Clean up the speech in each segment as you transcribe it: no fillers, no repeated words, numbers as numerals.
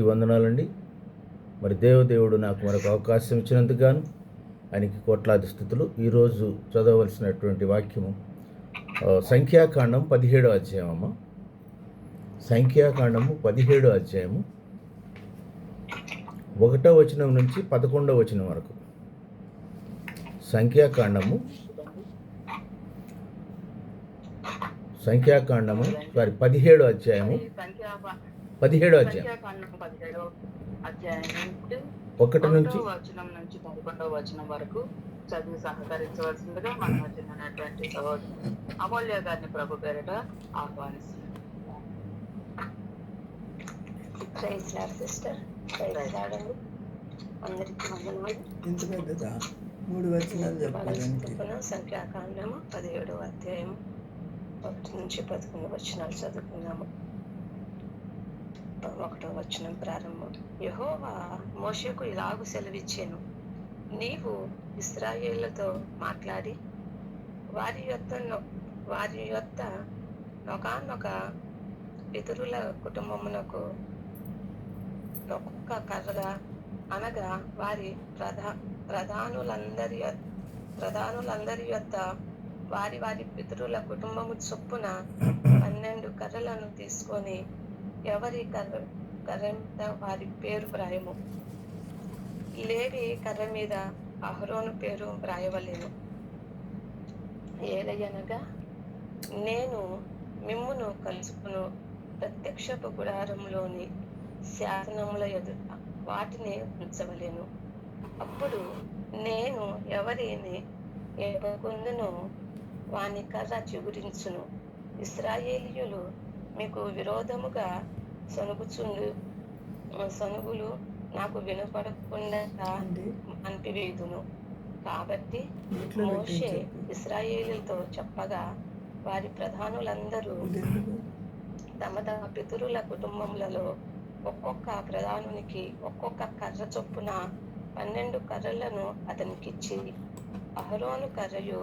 వందనాలండి. మరి దేవదేవుడు నాకు మరొక అవకాశం ఇచ్చినందుకు గాను ఆయనకి కోట్లాది స్థుతులు. ఈరోజు చదవలసినటువంటి వాక్యము సంఖ్యాకాండం 17వ అధ్యాయం అమ్మ. సంఖ్యాకాండము 17వ అధ్యాయము 1వ వచనం నుంచి 11వ వచనం వరకు. సంఖ్యాకాండము 17వ అధ్యాయము 17వ అధ్యాయం 1 నుంచి 11వ వచనం వరకు చదివి సహకరించవలసిందిగా మన వచ్చినటువంటి సహోదరు అమూల్య గారిని ప్రభు పేరిట ఆహ్వానిస్తున్నాం. అందరికీ సంఖ్యాకాండము 17వ అధ్యాయము 1 నుంచి 11 వచనాలు చదువుకున్నాము. 1వ వచనం ప్రారంభం. యెహోవా మోషేకు ఇలాగు సెలవిచ్చెను, నీవు ఇశ్రాయేలుతో మాట్లాడి వారి యొద్ద నొకానొక పితరుల కుటుంబమునకు ఒక్కొక్క కర్ర అనగా వారి ప్రధానులందరి యొద్ద వారి పితరుల కుటుంబము చొప్పున 12 కర్రలను తీసుకొని ఎవరి కర్ర మీద వారి పేరు వ్రాయము. లేవి కర్ర మీద అహరోను పేరు వ్రాయవలెను. ఏలయనగా నేను మిమ్మును కలుసుకును ప్రత్యక్షపు గుడారంలోని శాసనముల ఎదుట వాటిని ఉంచవలెను. అప్పుడు నేను ఎవరిని ఏపకుందునో వాని కర్ర చిగురించును. ఇశ్రాయేలీయులు మీకు విరోధముగా సనుగులు నాకు వినపడకుండా అనిపివేయుదును. కాబట్టి మోషే ఇశ్రాయేలీయులతో చెప్పగా వారి ప్రధానులందరూ తమ పితరుల కుటుంబములలో ఒక్కొక్క ప్రధానునికి ఒక్కొక్క కర్ర చొప్పున 12 కర్రలను అతనికిచ్చి అహరోను కర్రయు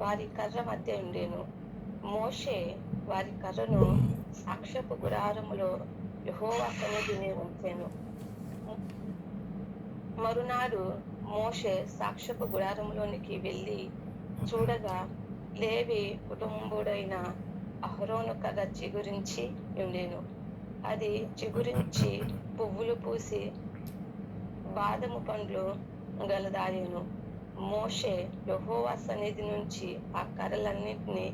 వారి కర్ర మధ్య ఉండేను. మోషే వారి కర్రను సాక్ష్యపు గుడారములో యెహోవా సన్నిధిని ఉంచెను. మరునాడు మోషే సాక్ష్యపు గుడారములోనికి వెళ్ళి చూడగా లేవి కుటుంబుడైన అహరోను కర్ర చిగురించి ఉండేను. అది చిగురించి పువ్వులు పూసి బాదము పండ్లు గలదాయెను. మోషే యెహోవా సన్నిధి నుంచి ఆ కర్రలన్నింటినీ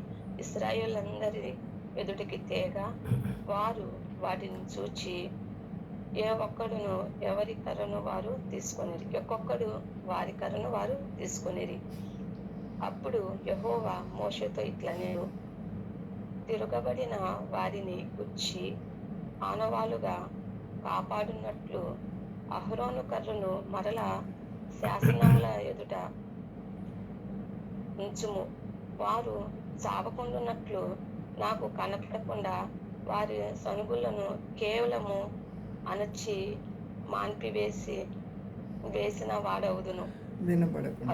ఇశ్రాయేలులందరి ఎదుటికి తేగా వారు వాటిని చూచి ఒక్కొక్కడు వారి కర్రను వారు తీసుకొనిరి. అప్పుడు యెహోవా మోషేతో ఇట్లనెను, తిరగబడిన వారిని గుచ్చి ఆనవాలుగా కాపాడునట్లు అహరోను కర్రను మరలా శాసనముల ఎదుట ఉంచుము. వారు చావకుండునట్లు నాకు కనపడకుండా వారి సనుగులను కేవలము అణచి వేసిన వాడవుదును.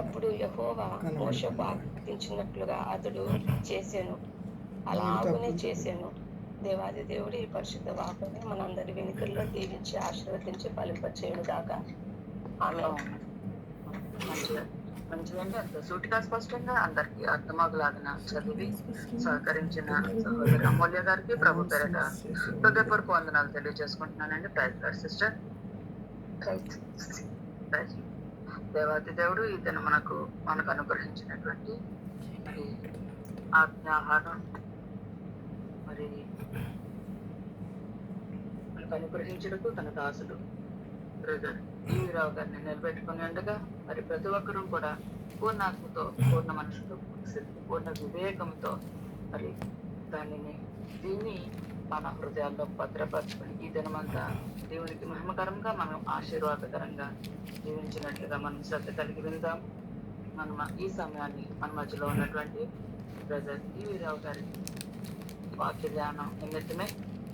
అప్పుడు యెహోవా మోషేకు ఆజ్ఞాపించినట్లుగా అతడు చేసెను. అలాగునే చేసెను. దేవాది దేవుడు ఈ పరిశుద్ధ వాక్యాన్ని మనందరి వెనుకల్లో దీవించి ఆశీర్వదించి ఫలింపచేయును గాక. ఆమేన్. మంచిదండి. అంత సూటిగా స్పష్టంగా అందరికి అర్థమగలాగిన చదివి సహకరించిన సహోదరి అమూల్య గారికి ప్రభు పేరిట హృదయపూర్వక వందనాలు తెలియజేసుకుంటున్నానండి. Praise lord sister. దేవాది దేవుడు ఇతను మనకు అనుగ్రహించినటువంటి మరి ఆజ్ఞాహారం మరి మనకు అనుగ్రహించుటకు తన దాసుడు బ్రదర్ ఈరావు గారిని నిలబెట్టుకుని ఉండగా మరి ప్రతి ఒక్కరూ కూడా పూర్ణాత్మతో, పూర్ణ మనసుతో, పూర్ణ వివేకంతో మరి దానిని దీన్ని మన హృదయాల్లో భద్రపరచుకొని ఈ దినమంతా దేవునికి మహిమకరంగా మనం ఆశీర్వాదకరంగా జీవించినట్లుగా మనం శ్రద్ధ కలిగి విందాం. మనం ఈ సమయాన్ని మన మధ్యలో ఉన్నటువంటి బ్రదర్ ఈరావు గారి వాక్య ధ్యానం నిమిత్తమే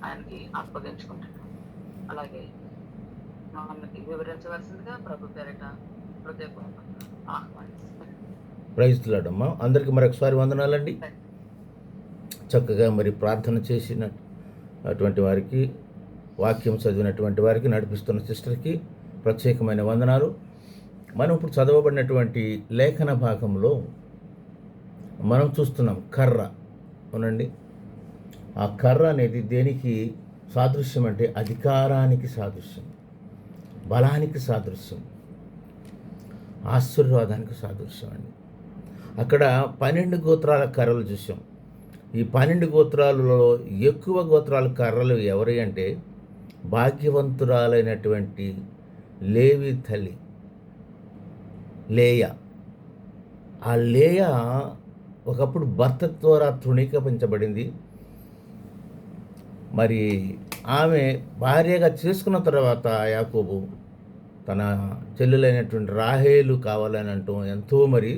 ఆయనకి అప్పగించుకుంటున్నాం. అలాగే మనకి వివరించవలసిందిగా ప్రభు పేరిట హృదయపూర్వకంగా ఆహ్వానిస్తున్నాం. ప్రైజ్ లార్డ్ అమ్మా. అందరికీ మరొకసారి వందనాలండి. చక్కగా మరి ప్రార్థన చేసిన అటువంటి వారికి వాక్యం చదివినటువంటి వారికి, నడిపిస్తున్న సిస్టర్కి ప్రత్యేకమైన వందనాలు. మనం ఇప్పుడు చదవబడినటువంటి లేఖన భాగంలో మనం చూస్తున్నాం కర్ర. అవునండి, ఆ కర్ర అనేది దేనికి సాదృశ్యం అంటే అధికారానికి సాదృశ్యం, బలానికి సాదృశ్యం, ఆశీర్వాదానికి సాదృశ్యం అండి. అక్కడ 12 గోత్రాల కర్రలు చూసాం. ఈ 12 గోత్రాలలో ఎక్కువ గోత్రాల కర్రలు ఎవరి అంటే భాగ్యవంతురాలైనటువంటి లేవి తల్లి లేయా. ఆ లేయా ఒకప్పుడు భర్త ద్వారా తృణీకరించబడింది. మరి ఆమె భార్యగా చేసుకున్న తర్వాత యాకోబు తన చెల్లెలైనటువంటి రాహేలు కావాలని అంటూ ఎంతో మరి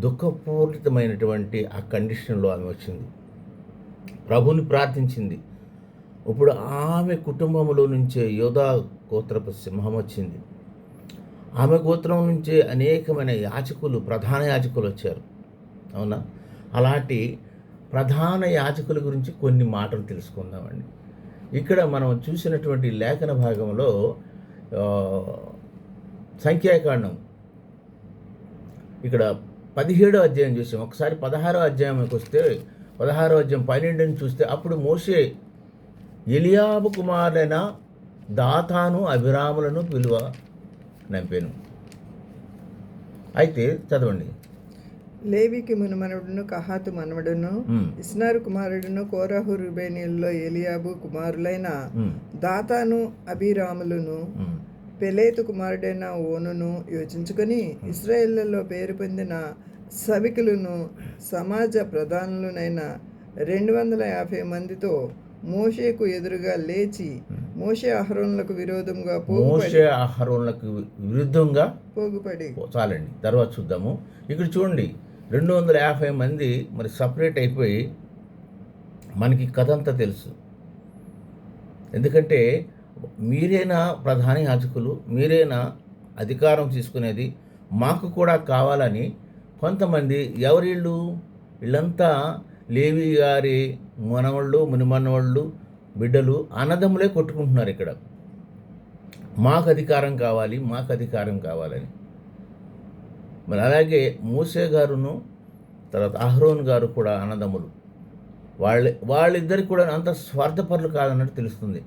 దుఃఖపూరితమైనటువంటి ఆ కండిషన్లో ఆమె వచ్చింది, ప్రభుని ప్రార్థించింది. ఇప్పుడు ఆమె కుటుంబంలో నుంచే యోధా గోత్రపు సింహం వచ్చింది. ఆమె గోత్రం నుంచే అనేకమైన యాజకులు, ప్రధాన యాజకులు వచ్చారు. అవునా? అలాంటి ప్రధాన యాజకుల గురించి కొన్ని మాటలు తెలుసుకుందామండి. ఇక్కడ మనం చూసినటువంటి లేఖన భాగంలో సంఖ్యాకాండం ఇక్కడ 17వ అధ్యాయం చూసాం. ఒకసారి 16వ అధ్యాయంకి వస్తే 16వ అధ్యాయం 12ని చూస్తే అప్పుడు మోషే ఎలియాబు కుమారుడైన దాతాను అభిరాములను పిలువ నంపాను. అయితే చదవండి. లేవికి మునుమనుడును కహాతు మనవడును ఇస్నారు కుమారుడును కోరహు రుబేనీయుల్లో ఎలియాబు కుమారులైన దాతాను అభిరాములను పెలేతు కుమారుడైన ఓనును యోచించుకొని ఇశ్రాయేళ్లలో పేరు పొందిన సభికులను సమాజ ప్రధానులనైన 250 మందితో మోషేకు ఎదురుగా లేచి మోషే అహరోనులకు విరోధంగా పోగుపడి చాలండి, తర్వాత చూద్దాము. ఇక్కడ చూడండి, 250 మంది మరి సపరేట్ అయిపోయి మనకి కథ అంతా తెలుసు. ఎందుకంటే మీరేనా ప్రధాన యాజకులు, మీరేనా అధికారం తీసుకునేది, మాకు కూడా కావాలని కొంతమంది వీళ్ళంతా లేవి గారి మనవాళ్ళు, మునిమనవాళ్ళు, బిడ్డలు, అన్నదమ్ములే కొట్టుకుంటున్నారు ఇక్కడ. మాకు అధికారం కావాలి, మాకు అధికారం కావాలని. మరి అలాగే మోషే గారును తర్వాత అహరోన్ గారు కూడా అన్నదమ్ములు. వాళ్ళిద్దరికి కూడా అంత స్వార్థపరులు కాదన్నట్టు తెలుస్తుంది.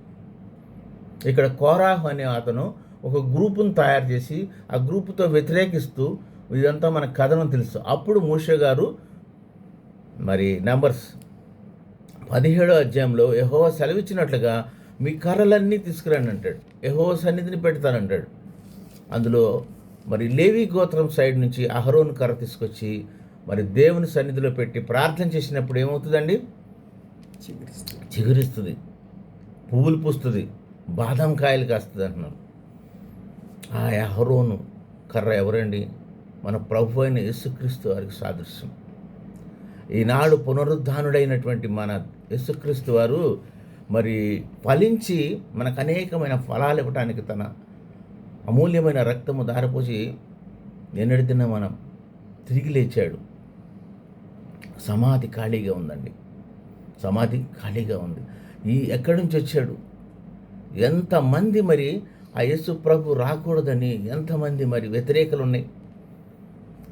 ఇక్కడ కోరాహు అనే అతను ఒక గ్రూపును తయారు చేసి ఆ గ్రూపుతో వ్యతిరేకిస్తూ, ఇదంతా మన కథనం తెలుసు. అప్పుడు మోషే గారు మరి నంబర్స్ 17వ అధ్యాయంలో యెహోవా సెలవిచ్చినట్లుగా మీ కర్రలన్నీ తీసుకురండి అంటాడు. యెహోవా సన్నిధిని పెడతానంటాడు. అందులో మరి లేవి గోత్రం సైడ్ నుంచి అహరోను కర్ర తీసుకొచ్చి మరి దేవుని సన్నిధిలో పెట్టి ప్రార్థన చేసినప్పుడు ఏమవుతుందండి? చిగురిస్తుంది, పువ్వులు పూస్తుంది, బాదం కాయలు కాస్తుంది అంటున్నాను. ఆ అహరోను కర్ర ఎవరండి? మన ప్రభు అయిన యేసుక్రీస్తు వారికి సాదృశ్యం. ఈనాడు పునరుద్ధానుడైనటువంటి మన యేసుక్రీస్తు వారు మరి ఫలించి మనకు అనేకమైన ఫలాలు ఇవ్వటానికి తన అమూల్యమైన రక్తము దారపోసి నిన్నటిదిన మనం తిరిగి లేచాడు. సమాధి ఖాళీగా ఉందండి, సమాధి ఖాళీగా ఉంది. ఎక్కడి నుంచి వచ్చాడు? ఎంతమంది మరి ఆ యేసు ప్రభు రాకూడదని ఎంతమంది మరి వ్యతిరేకలు ఉన్నాయి.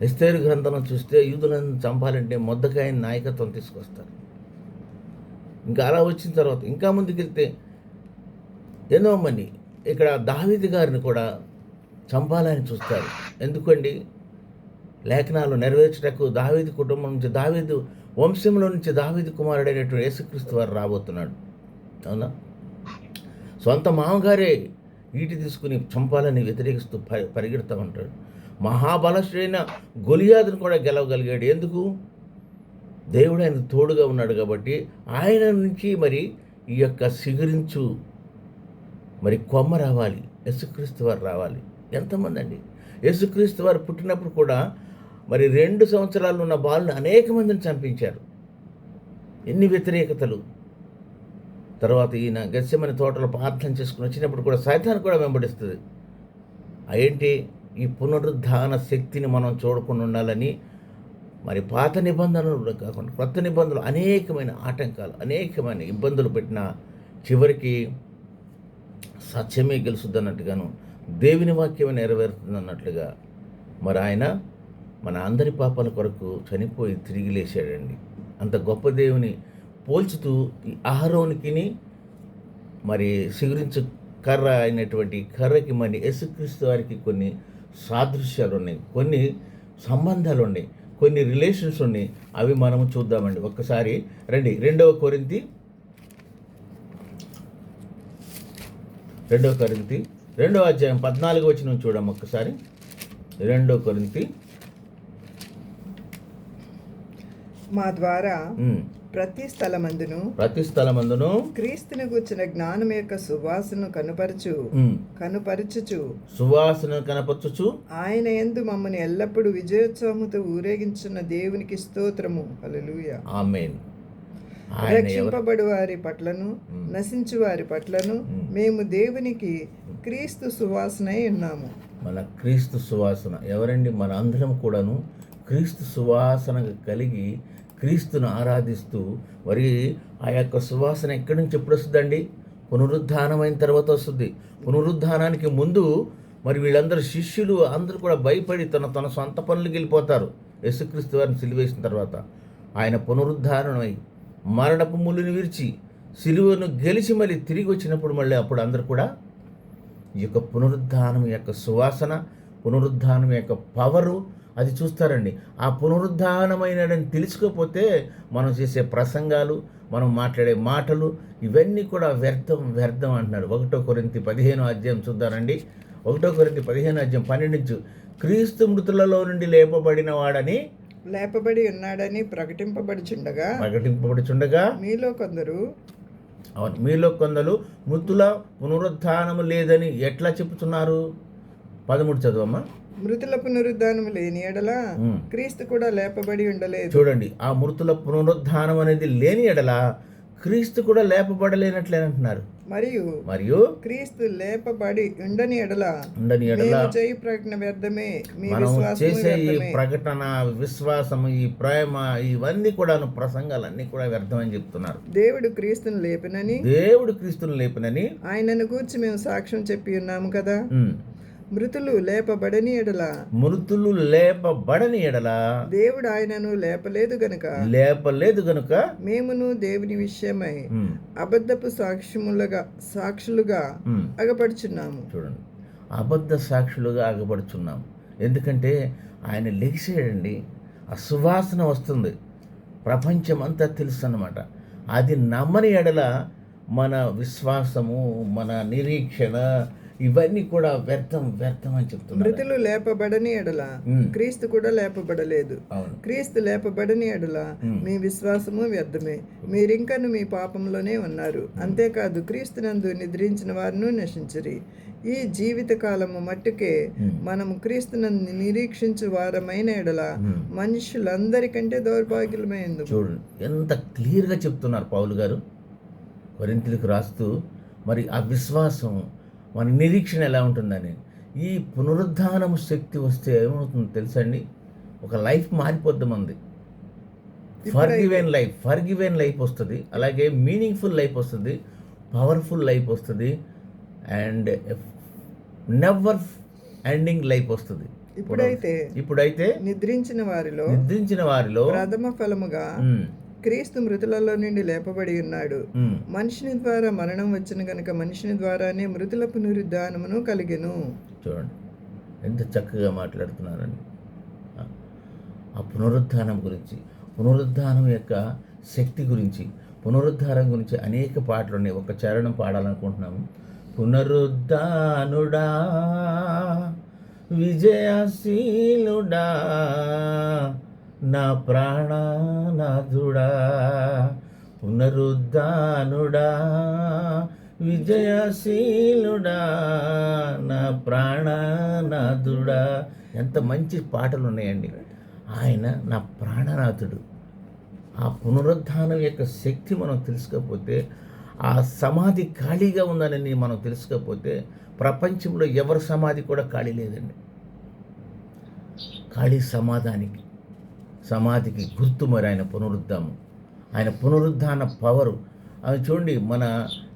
ఎస్తేరు గ్రంథం చూస్తే యూదులను చంపాలంటే మొర్దెకైని నాయకత్వం తీసుకొస్తారు. ఇంకా అలా వచ్చిన తర్వాత ఇంకా ముందుకెళ్తే ఎన్నో మంది ఇక్కడ దావీదు గారిని కూడా చంపాలని చూస్తారు. ఎందుకండి? లేఖనాలు నెరవేర్చటకు దావీదు కుటుంబం నుంచి, దావీదు వంశంలో నుంచి దావీదు కుమారుడైనటువంటి యేసుక్రీస్తు వారు రాబోతున్నాడు. అవునా? సొంత మామగారే ఈటి తీసుకుని చంపాలని వ్యతిరేకిస్తూ పరిగెడుతూ ఉంటాడు. మహాబలశ్రైన గొలియాదును కూడా గెలవగలిగాడు. ఎందుకు? దేవుడు ఆయనకు తోడుగా ఉన్నాడు కాబట్టి. ఆయన నుంచి మరి ఈ యొక్క సిగురించు మరి కొమ్మ రావాలి, యేసుక్రీస్తు వారు రావాలి. ఎంతమంది అండి? యేసుక్రీస్తు వారు పుట్టినప్పుడు కూడా మరి 2 సంవత్సరాలు ఉన్న బాలుని అనేక మందిని చంపించారు. ఎన్ని వ్యతిరేకతలు! తర్వాత ఈయన గెత్సెమనే తోటలో ప్రార్థన చేసుకుని వచ్చినప్పుడు కూడా సైతాను కూడా వెంబడిస్తుంది. ఏంటి? ఈ పునరుద్ధాన శక్తిని మనం చూడకుండా ఉండాలని మరి పాత నిబంధనలు కాకుండా కొత్త నిబంధనలు అనేకమైన ఆటంకాలు, అనేకమైన ఇబ్బందులు పెట్టిన చివరికి సత్యమే గెలుస్తుంది అన్నట్టుగాను, దేవుని వాక్యమే నెరవేరుతుంది అన్నట్లుగా మరి ఆయన మన అందరి పాపాల కొరకు చనిపోయి తిరిగి లేచాడండి. అంత గొప్ప దేవుని పోల్చుతూ ఈ అహరోనుకిని మరి సిగురించు కర్ర అయినటువంటి కర్రకి మరి యేసుక్రీస్తు వారికి కొన్ని సాదృశ్యాలు ఉన్నాయి, కొన్ని సంబంధాలు ఉన్నాయి, కొన్ని రిలేషన్స్ ఉన్నాయి. అవి మనము చూద్దామండి. ఒక్కసారి రండి 2 కొరింథీ 2వ అధ్యాయం 14వ వచనం చూద్దాం ఒక్కసారి. 2 కొరింథీ మా ద్వారా ప్రతి స్థలమందును క్రీస్తుని గూర్చిన జ్ఞానం యొక్క సువాసన కనపరచుచు ఆయన యందు మమ్మల్ని ఎల్లప్పుడూ విజయోత్సవముతో ఊరేగించున్న దేవునికి స్తోత్రము. హల్లెలూయా. ఆమేన్. రక్షింపబడు వారి పట్లను నశించు వారి పట్లను మేము దేవునికి క్రీస్తు సువాసనై ఉన్నాము. మన క్రీస్తు సువాసన ఎవరండి? మన అందరం కూడాను క్రీస్తు సువాసన కలిగి క్రీస్తును ఆరాధిస్తూ, మరి ఆ యొక్క సువాసన ఎక్కడి నుంచి ఎప్పుడు వస్తుందండి? పునరుద్ధానమైన తర్వాత వస్తుంది. పునరుద్ధానానికి ముందు మరి వీళ్ళందరూ శిష్యులు అందరూ కూడా భయపడి తన సొంత పనులకు వెళ్ళిపోతారు. యేసుక్రీస్తు వారిని సిలువేసిన తర్వాత ఆయన పునరుద్ధారణమై మరణపు ముళ్ళుని విరిచి సిలువను గెలిచి మళ్ళీ తిరిగి వచ్చినప్పుడు మళ్ళీ అప్పుడు అందరూ కూడా ఈ యొక్క పునరుద్ధానం యొక్క సువాసన, పునరుద్ధానం యొక్క పవరు అది చూస్తారండి. ఆ పునరుద్ధానమైనదని తెలుసుకోకపోతే మనం చేసే ప్రసంగాలు, మనం మాట్లాడే మాటలు ఇవన్నీ కూడా వ్యర్థం అంటున్నాడు. 1 కొరింథీ 15వ అధ్యాయం చూద్దారండి. 1 కొరింథీ 15వ అధ్యాయం 12 క్రీస్తు మృతులలో నుండి లేపబడి ఉన్నాడని ప్రకటింపబడుచుండగా మీలో కొందరు మృతుల పునరుద్ధానము లేదని ఎట్లా చెప్పుతున్నారు? 13 చదవమ్మా. మృతుల పునరుద్ధానం లేని ఎడల క్రీస్తు కూడా లేపబడి ఉండలేదు. చూడండి, ఆ మృతుల పునరుద్ధానం అనేది లేని ఎడల క్రీస్తు కూడా లేపబడలేనట్లేనంటున్నారు. మరియు క్రీస్తు లేపబడి ఉండని ఎడల చేయి ప్రకటన వ్యర్థమే, మనం చేసే ఈ ప్రకటన, విశ్వాసం, ఈ ప్రేమ, ఇవన్నీ కూడా ప్రసంగాలన్నీ కూడా వ్యర్థం అని చెప్తున్నారు. దేవుడు క్రీస్తును లేపనని ఆయనను గూర్చి మేము సాక్ష్యం చెప్పి ఉన్నాము కదా. మృతులు లేపబడని ఎడల దేవుడు ఆయనను లేపలేదు గనుక మేమును దేవుని విషయమై అబద్ధపు సాక్షులుగా అగపడుచున్నాము. చూడండి, అబద్ధ సాక్షులుగా అగపడుచున్నాము. ఎందుకంటే ఆయన లెగిసేయండి, ఆ సువాసన వస్తుంది, ప్రపంచం అంతా తెలుసు అన్నమాట. అది నమ్మని ఎడల మన విశ్వాసము, మన నిరీక్షణ ఇవన్నీ కూడా వ్యర్థం అని చెప్తున్నారు. మృతులు లేపబడని ఎడల క్రీస్తు కూడా లేపబడలేదు. క్రీస్తు లేపబడని ఎడల మీ విశ్వాసము వ్యర్థమే, మీరింకను మీ పాపంలోనే ఉన్నారు. అంతేకాదు క్రీస్తునందు నిద్రించిన వారిని నశించరి. ఈ జీవిత కాలము మట్టుకే మనము క్రీస్తునందు నిరీక్షించు వారమైన ఎడల మనుషులందరికంటే దౌర్భాగ్యులమైంది. చూడండి ఎంత క్లియర్గా చెప్తున్నారు పౌలు గారు కొరింథీయులకు రాస్తూ. మరి ఆ విశ్వాసం, మన నిరీక్షణ ఎలా ఉంటుందని. ఈ పునరుద్ధానము శక్తి వస్తే ఏమవుతుందో తెలుసండి, ఒక లైఫ్ మారిపోద్ది మంది. ఫర్గివెన్ లైఫ్ వస్తుంది, అలాగే మీనింగ్ఫుల్ లైఫ్ వస్తుంది, పవర్ఫుల్ లైఫ్ వస్తుంది, అండ్ నెవర్ ఎండింగ్ లైఫ్ వస్తుంది. ఇప్పుడైతే నిద్రించిన వారిలో ప్రథమ ఫలముగా క్రీస్తు మృతులలో నుండి లేపబడి ఉన్నాడు. మనిషిని ద్వారా మరణం వచ్చిన గనుక మనిషిని ద్వారానే మృతుల పునరుద్ధానమును కలిగెను. చూడండి ఎంత చక్కగా మాట్లాడుతున్నారండి. ఆ పునరుద్ధానం గురించి, పునరుద్ధానం యొక్క శక్తి గురించి, పునరుద్ధానం గురించి అనేక పాటలు ఉన్నాయి. ఒక చరణం పాడాలనుకుంటున్నాము. పునరుద్ధానుడా విజయశీలుడా నా ప్రాణనాథుడా, పునరుద్ధానుడా విజయశీలుడా నా ప్రాణనాథుడా. ఎంత మంచి పాటలు ఉన్నాయండి. ఆయన నా ప్రాణనాథుడు. ఆ పునరుద్ధానం యొక్క శక్తి మనం తెలుసుకోకపోతే, ఆ సమాధి ఖాళీగా ఉందని మనం తెలుసుకోకపోతే, ప్రపంచంలో ఎవరి సమాధి కూడా ఖాళీ లేదండి. ఖాళీ సమాధికి గుర్తు మరి ఆయన పునరుద్ధానం, ఆయన పునరుద్ధాన పవరు. అది చూడండి, మన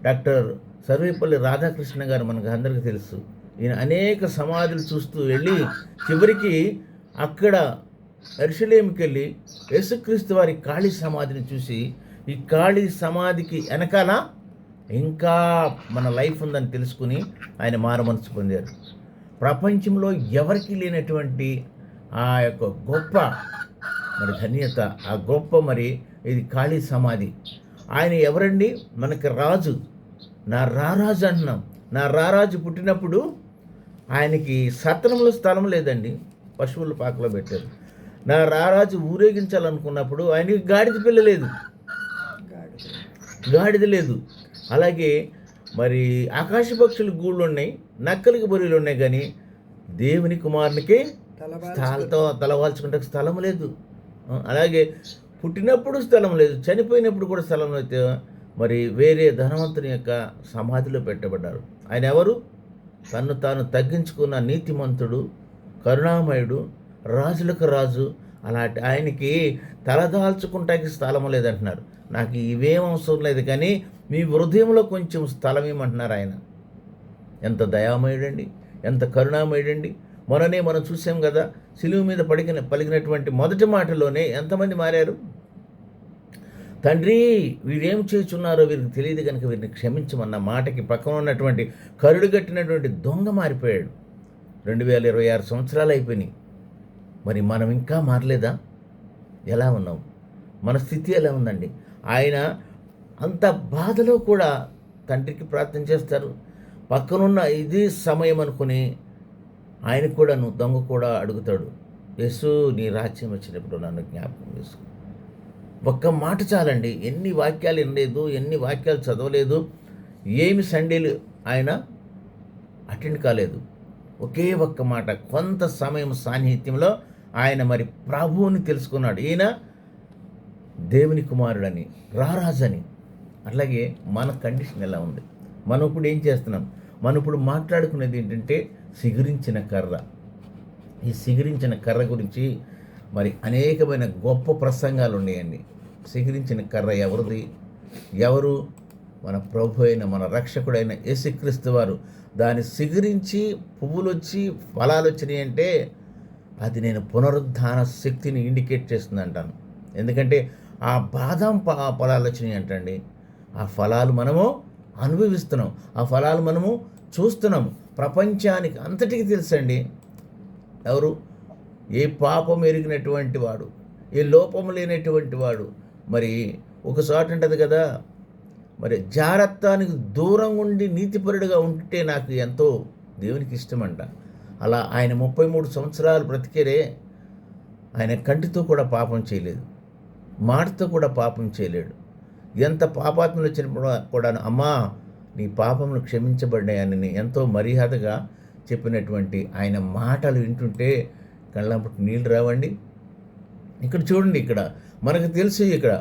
డాక్టర్ సర్వేపల్లి రాధాకృష్ణ గారు మనకు అందరికీ తెలుసు. ఈయన అనేక సమాధులు చూస్తూ వెళ్ళి చివరికి అక్కడ యెరూషలేముకి వెళ్ళి యేసుక్రీస్తు వారి ఖాళీ సమాధిని చూసి ఈ ఖాళీ సమాధికి వెనకాల ఇంకా మన లైఫ్ ఉందని తెలుసుకుని ఆయన మారుమనసు పొందారు. ప్రపంచంలో ఎవరికి లేనటువంటి ఆ యొక్క గొప్ప మరి ధన్యత, ఆ గొప్ప మరి ఇది ఖాళీ సమాధి. ఆయన ఎవరండి? మనకి రాజు, నా రారాజు అంటున్నాం. నా రారాజు పుట్టినప్పుడు ఆయనకి సత్రంలో స్థలం లేదండి, పశువుల పాకలో పెట్టారు. నా రారాజు ఊరేగించాలనుకున్నప్పుడు ఆయనకి గాడిద పిల్ల లేదు, గాడిద లేదు. అలాగే మరి ఆకాశ పక్షులు గూళ్ళు ఉన్నాయి, నక్కలకి బొరియలు ఉన్నాయి, కానీ దేవుని కుమారునికి స్థాలతో తలవాల్చుకుంటే స్థలం లేదు. అలాగే పుట్టినప్పుడు స్థలం లేదు, చనిపోయినప్పుడు కూడా స్థలం అయితే మరి వేరే ధనవంతుని యొక్క సమాధిలో పెట్టబడ్డారు. ఆయన ఎవరు? తన్ను తాను తగ్గించుకున్న నీతిమంతుడు, కరుణామయుడు, రాజులకు రాజు. అలాంటి ఆయనకి తలదాల్చుకుంటానికి స్థలం లేదంటున్నారు. నాకు ఇవేం అవసరం లేదు, కానీ మీ హృదయంలో కొంచెం స్థలం ఏమంటున్నారు ఆయన. ఎంత దయామయుడండి, ఎంత కరుణామయుడండి. మొన్ననే మనం చూసాం కదా, సిలువ మీద పలికినటువంటి మొదటి మాటలోనే ఎంతమంది మారారు? తండ్రి, వీరేం చేస్తున్నారో వీరికి తెలియదు కనుక వీరిని క్షమించమన్న మాటకి పక్కన ఉన్నటువంటి కరుడు కట్టినటువంటి దొంగ మారిపోయాడు. 2026 సంవత్సరాలు అయిపోయినాయి. మరి మనం ఇంకా మారలేదా? ఎలా ఉన్నాం? మన స్థితి ఎలా ఉందండి? ఆయన అంత బాధలో కూడా తండ్రికి ప్రార్థన చేస్తారు. పక్కనున్న ఇది సమయం అనుకుని ఆయన కూడా దొంగ కూడా అడుగుతాడు, యేసు నీ రాజ్యం వచ్చినప్పుడు నన్ను జ్ఞాపకం చేసుకో. ఒక్క మాట చాలండి. ఎన్ని వాక్యాలు వినలేదు, ఎన్ని వాక్యాలు చదవలేదు, ఏమి సండేలు ఆయన అటెండ్ కాలేదు. ఒకే ఒక్క మాట, కొంత సమయం సాన్నిహిత్యంలో ఆయన మరి ప్రభువుని తెలుసుకున్నాడు. ఈయన దేవుని కుమారుడని, రారాజని. అట్లాగే మన కండిషన్ ఎలా ఉంది? మనం ఇప్పుడు ఏం చేస్తున్నాం? మనం ఇప్పుడు మాట్లాడుకునేది ఏంటంటే సిగురించిన కర్ర. ఈ సిగురించిన కర్ర గురించి మరి అనేకమైన గొప్ప ప్రసంగాలు ఉన్నాయండి. సిగురించిన కర్ర ఎవరిది? ఎవరు? మన ప్రభు అయిన మన రక్షకుడైన యేసుక్రీస్తు వారు. దాన్ని సిగురించి పువ్వులు వచ్చి ఫలాలు వచ్చినాయి అంటే అది నేను పునరుద్ధాన శక్తిని ఇండికేట్ చేస్తుంది అంటాను. ఎందుకంటే ఆ బాదం ఫలాలు వచ్చినాయి అంటండి. ఆ ఫలాలు మనము అనుభవిస్తున్నాం, ఆ ఫలాలు మనము చూస్తున్నాము. ప్రపంచానికి అంతటికి తెలుసండి. ఎవరు? ఏ పాపం ఎరిగినటువంటి వాడు, ఏ లోపం లేనటువంటి వాడు. మరి ఒకసారి ఉంటుంది కదా, మరి జారత్వానికి దూరం ఉండి నీతిపరుడుగా ఉంటే నాకు ఎంతో దేవునికి ఇష్టమంట. అలా ఆయన 33 సంవత్సరాలు బ్రతికేరే. ఆయన కంటితో కూడా పాపం చేయలేదు, మాటతో కూడా పాపం చేయలేడు. ఎంత పాపాత్మలు వచ్చినప్పుడు కూడా అమ్మా నీ పాపములు క్షమించబడ్డాయని ఎంతో మర్యాదగా చెప్పినటువంటి ఆయన మాటలు వింటుంటే కళ్ళంపటి నీళ్ళు రావండి. ఇక్కడ చూడండి, ఇక్కడ మనకు తెలుసు, ఇక్కడ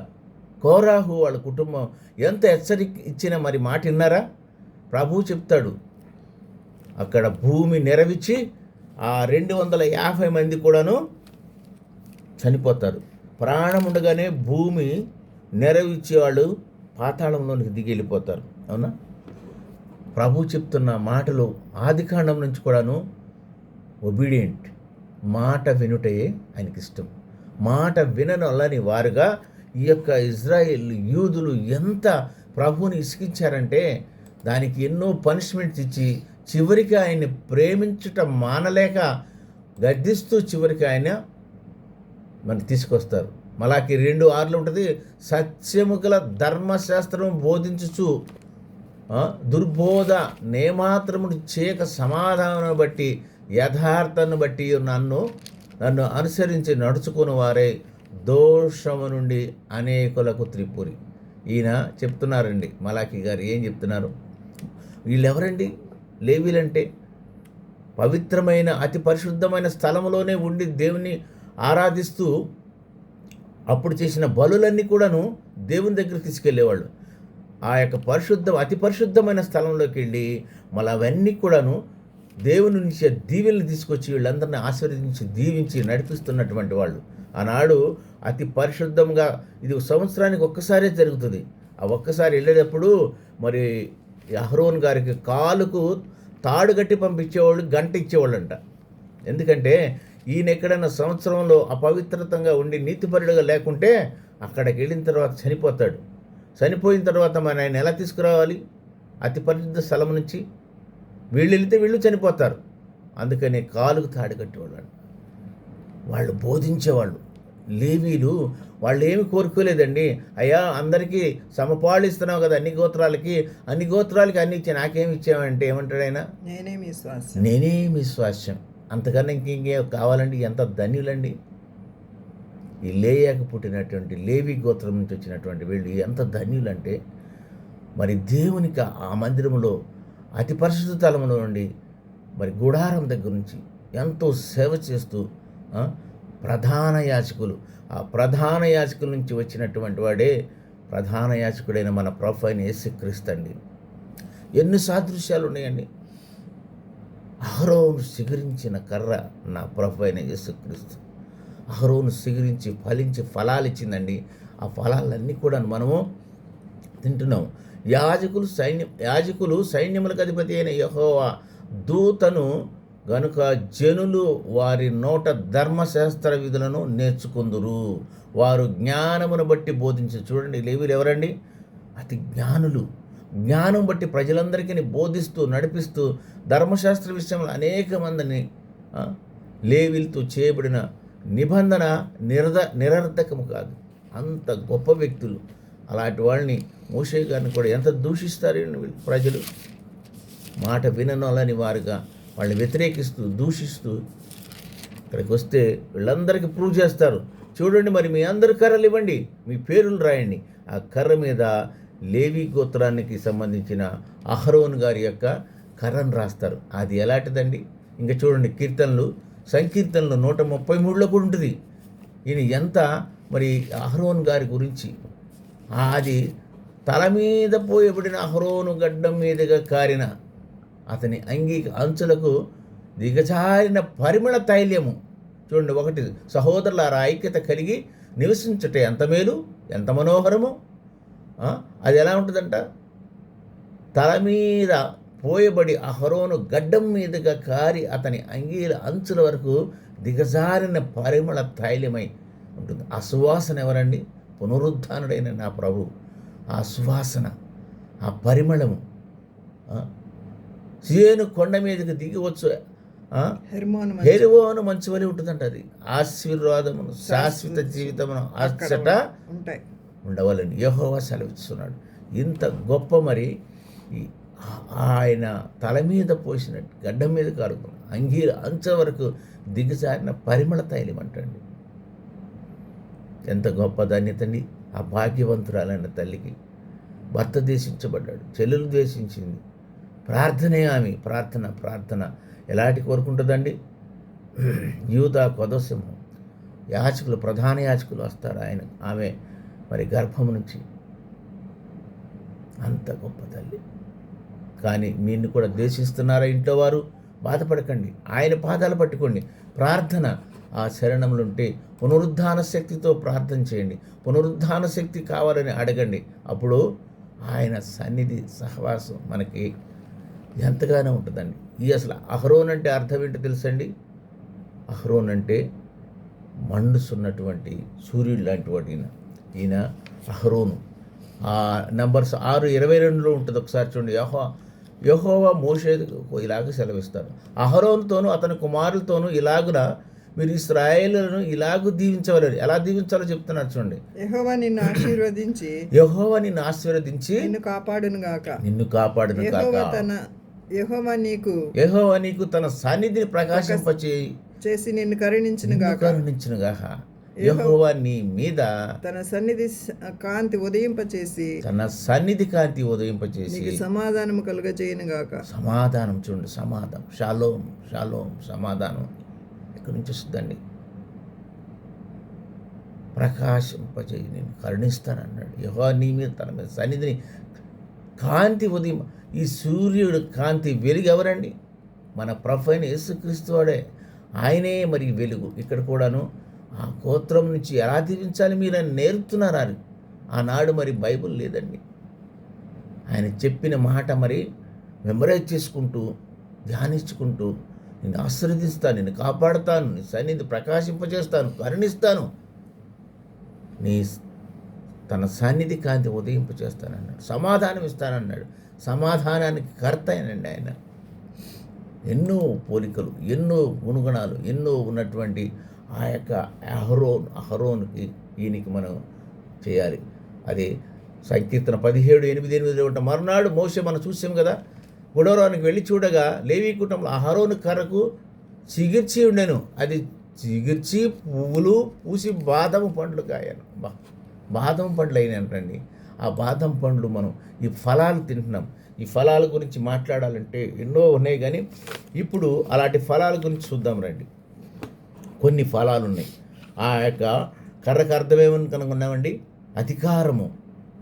కోరాహు వాళ్ళ కుటుంబం ఎంత హెచ్చరిక ఇచ్చిన మరి మాట విన్నారా? ప్రభువు చెప్తాడు, అక్కడ భూమి నెరవిచ్చి ఆ 250 మంది కూడాను చనిపోతారు. ప్రాణం ఉండగానే భూమి నెరవిచ్చేవాళ్ళు పాతాళంలోనికి దిగి వెళ్ళిపోతారు. అవునా? ప్రభు చెప్తున్న మాటలు ఆదికాండం నుంచి కూడాను ఒబీడియంట్, మాట వినుటయే ఆయనకి ఇష్టం. మాట విననొల్లని వారుగా ఈ యొక్క ఇజ్రాయేల్ యూదులు ఎంత ప్రభువుని ఇసికించారంటే దానికి ఎన్నో పనిష్మెంట్స్ ఇచ్చి చివరికి ఆయన్ని ప్రేమించటం మానలేక గద్దిస్తూ చివరికి ఆయన మనకి తీసుకొస్తారు. మలాకి 2:6 ఉంటుంది, సత్యము గల ధర్మశాస్త్రం బోధించుచు దుర్బోధ నేమాత్రమును చేయక సమాధానం బట్టి యథార్థాన్ని బట్టి నన్ను అనుసరించి నడుచుకుని వారే దోషము నుండి అనేకులకు త్రిపురి. ఈయన చెప్తున్నారండి, మలాకి గారు ఏం చెప్తున్నారు? వీళ్ళెవరండి? లేవీలంటే పవిత్రమైన అతి పరిశుద్ధమైన స్థలంలోనే ఉండి దేవుని ఆరాధిస్తూ అప్పుడు చేసిన బలులన్నీ కూడాను దేవుని దగ్గర తీసుకెళ్ళేవాళ్ళు. ఆ యొక్క అతి పరిశుద్ధమైన స్థలంలోకి వెళ్ళి మళ్ళీ అవన్నీ కూడాను దేవుని నుంచి దీవెనలు తీసుకొచ్చి వీళ్ళందరినీ ఆశీర్వదించి దీవించి నడిపిస్తున్నటువంటి వాళ్ళు. ఆనాడు అతి పరిశుద్ధంగా ఇది సంవత్సరానికి ఒక్కసారే జరుగుతుంది. ఆ ఒక్కసారి వెళ్ళేటప్పుడు మరి అహరోన్ గారికి కాలుకు తాడు కట్టి పంపించేవాళ్ళు, గంట ఇచ్చేవాళ్ళంట. ఎందుకంటే ఈయన ఎక్కడైనా సంవత్సరంలో అపవిత్రతంగా ఉండి నీతిపరుడుగా లేకుంటే అక్కడికి వెళ్ళిన తర్వాత చనిపోతాడు. చనిపోయిన తర్వాత మన ఆయన ఎలా తీసుకురావాలి? అతి పరిశుద్ధ స్థలం నుంచి వీళ్ళు వెళితే వీళ్ళు చనిపోతారు. అందుకని కాలుకు తాడు కట్టేవాళ్ళు. వాళ్ళు బోధించేవాళ్ళు. లేవీలు వాళ్ళు ఏమి కోరుకోలేదండి, అయ్యా అందరికీ సమపాళ్ళు ఇస్తున్నావు కదా, అన్ని గోత్రాలకి అన్ని ఇచ్చి నాకేమి ఇచ్చావంటే ఏమంటాడు ఆయన? నేనే మీ స్వాస్యం. అంతకన్నా ఇంకేం కావాలండి? ఎంత ధన్యులండి. ఈ లేయాకు పుట్టినటువంటి లేవి గోత్రం నుంచి వచ్చినటువంటి వీళ్ళు ఎంత ధన్యులంటే, మరి దేవునికి ఆ మందిరంలో అతి పరిశుద్ధ స్థలంలో నుండి మరి గుడారం దగ్గర నుంచి ఎంతో సేవ చేస్తూ ప్రధాన యాజకులు, ఆ ప్రధాన యాజకుల నుంచి వచ్చినటువంటి వాడే ప్రధాన యాజకుడైన మన ప్రభు అయిన యేసుక్రీస్తు అండి. ఎన్ని సాదృశ్యాలు ఉన్నాయండి. అహరోను సిగురించిన కర్ర నా ప్రభు అయిన యేసుక్రీస్తు. అహరోను సిగురించి ఫలించి ఫలాలు ఇచ్చిందండి. ఆ ఫలాలన్నీ కూడా మనము తింటున్నాం. యాజకులు సైన్యములకు అధిపతి అయిన యెహోవా దూతను గనుక జనులు వారి నోట ధర్మశాస్త్ర విధులను నేర్చుకుందురు, వారు జ్ఞానమును బట్టి బోధించు. చూడండి, లేవీలు ఎవరండి? అతి జ్ఞానులు. జ్ఞానం బట్టి ప్రజలందరికీ బోధిస్తూ నడిపిస్తూ ధర్మశాస్త్ర విషయంలో అనేక మందిని లేవీలతో చేయబడిన నిబంధన నిరర్ధకము కాదు. అంత గొప్ప వ్యక్తులు. అలాంటి వాళ్ళని మోషే గారిని కూడా ఎంత దూషిస్తారు ప్రజలు. మాట విననోలని వారుగా వాళ్ళని వ్యతిరేకిస్తూ దూషిస్తూ ఇక్కడికి వస్తే వీళ్ళందరికీ ప్రూవ్ చేస్తారు. చూడండి, మరి మీ అందరు కర్రలు ఇవ్వండి, మీ పేర్లు రాయండి. ఆ కర్ర మీద లేవి గోత్రానికి సంబంధించిన అహరోన్ గారి యొక్క కర్రను రాస్తారు. అది ఎలాంటిదండి? ఇంకా చూడండి, సంకీర్తనలు 133లో కూడా ఉంటుంది. ఈయన ఎంత మరి అహరోన్ గారి గురించి, అది తల మీద పోయబడిన అహరోను గడ్డం మీదుగా కారిన అతని అంగీ అంచులకు దిగజారిన పరిమళ తైలము. చూడండి, 1 సహోదరులారా ఐక్యత కలిగి నివసించుటే ఎంత మేలు, ఎంత మనోహరము. అది ఎలా ఉంటుందంట? తల మీద పోయబడి అహరోను గడ్డం మీదుగా కారి అతని అంగీల అంచుల వరకు దిగజారిన పరిమళ తైలమై ఉంటుంది. ఆ సువాసన ఎవరండి? పునరుద్ధానుడైన నా ప్రభు. ఆ సువాసన, ఆ పరిమళము సియోను కొండ మీదకి దిగివచ్చు. హెర్మోను మంచు వలె ఉంటుందంట. అది ఆశీర్వాదమును శాశ్వత జీవితమును అచ్చట ఉండవాలని యెహోవా సెలవిస్తున్నాడు. ఇంత గొప్ప మరి ఆయన తల మీద పోసినట్టు గడ్డం మీద కారుకున్న అంగీల అంచ వరకు దిగజారిన పరిమళ తైలం అంటండి. ఎంత గొప్ప ధన్యతండి ఆ భాగ్యవంతురాలైన తల్లికి. భర్త ద్వేషించబడ్డాడు, చెల్లెలు ద్వేషించింది. ప్రార్థనే ఆమె ప్రార్థన ఎలాంటి కోరుకుంటుందండి? యూదా కొదసింహం యాజకులు, ప్రధాన యాజకులు వస్తారు. ఆమె మరి గర్భం నుంచి. అంత గొప్ప తల్లి. కానీ నిన్ను కూడా ద్వేషిస్తున్నారా ఇంట్లో వారు? బాధపడకండి, ఆయన పాదాలు పట్టుకోండి. ప్రార్థన ఆ శరణములుంటే పునరుద్ధాన శక్తితో ప్రార్థన చేయండి. పునరుద్ధాన శక్తి కావాలని అడగండి. అప్పుడు ఆయన సన్నిధి సహవాసం మనకి ఎంతగానో ఉంటుందండి. అసలు అహరోన్ అంటే అర్థం ఏంటో తెలుసండి? అహరోన్ అంటే మండుస్తున్నటువంటి సూర్యుడు లాంటి వాడు ఈయన అహరోను. నంబర్స్ 6:22లో ఉంటుంది. ఒకసారి చూడండి. యెహోవా మోషేకు ఇలాగ సెలవిస్తారు, అహరోనుతోనూ అతని కుమారులతోనూ ఇలాగున మీరు ఇశ్రాయేలులను ఇలాగూ దీవించవలని. ఎలా దీవించాలో చెప్తున్నారు చూడండి. యెహోవా నిన్ను ఆశీర్వదించి నిన్ను కాపాడును గాక. యెహోవా నీకు తన సన్నిధిని ప్రకాశింపచేసి నిన్ను కరుణించును గాక. యెహోవా నీ మీద తన సన్నిధి కాంతి ఉదయింపచేసి సమాధానము కలుగజేయును గాక. సమాధానం చూడండి, సమాధానం, షాలోం సమాధానం ఎక్కడి నుంచి వస్తుందండి? ప్రకాశింపచేయి, నేను కరుణిస్తానన్నాడు. యెహోవా నీ మీద తన మీద సన్నిధిని కాంతి ఉదయం. ఈ సూర్యుడు కాంతి వెలుగు ఎవరండి? మన ప్రభు అయిన యేసుక్రీస్తు వాడే. ఆయనే మరి వెలుగు. ఇక్కడ కూడాను ఆ గోత్రం నుంచి ఎలా దీవించాలి మీరు అని నేర్పుతున్నారు. ఆనాడు మరి బైబుల్ లేదండి. ఆయన చెప్పిన మాట మరి మెమరైజ్ చేసుకుంటూ ధ్యానించుకుంటూ నేను ఆశీర్వదిస్తాను, నేను కాపాడుతాను, నీ సన్నిధి ప్రకాశింపజేస్తాను, కరుణిస్తాను, నీ తన సన్నిధి కాంతి ఉదయింపచేస్తానన్నాడు, సమాధానం ఇస్తానన్నాడు. సమాధానానికి కర్త అయినండి ఆయన. ఎన్నో పోలికలు, ఎన్నో గుణగుణాలు, ఎన్నో ఉన్నటువంటి ఆ యొక్క అహరోనుకి ఈయనకి మనం చేయాలి. అది సంకీర్తన 17:8 ఉంటాం. మరునాడు మోషే మనం చూసాం కదా, గుడారానికి వెళ్ళి చూడగా లేవీ కుటుంబంలో అహరోను కర్రకు చిగిర్చి ఉండెను. అది చిగిర్చి పువ్వులు పూసి బాదం పండ్లు కాయాను. బాదం పండ్లు అయినాయంటండి. ఆ బాదం పండ్లు మనం ఈ ఫలాలు తింటున్నాం. ఈ ఫలాల గురించి మాట్లాడాలంటే ఎన్నో ఉన్నాయి, కానీ ఇప్పుడు అలాంటి ఫలాల గురించి చూద్దాం రండి. కొన్ని ఫలాలు ఉన్నాయి. ఆ యొక్క కర్రకు అర్థమేమని కనుగొన్నామండి? అధికారము,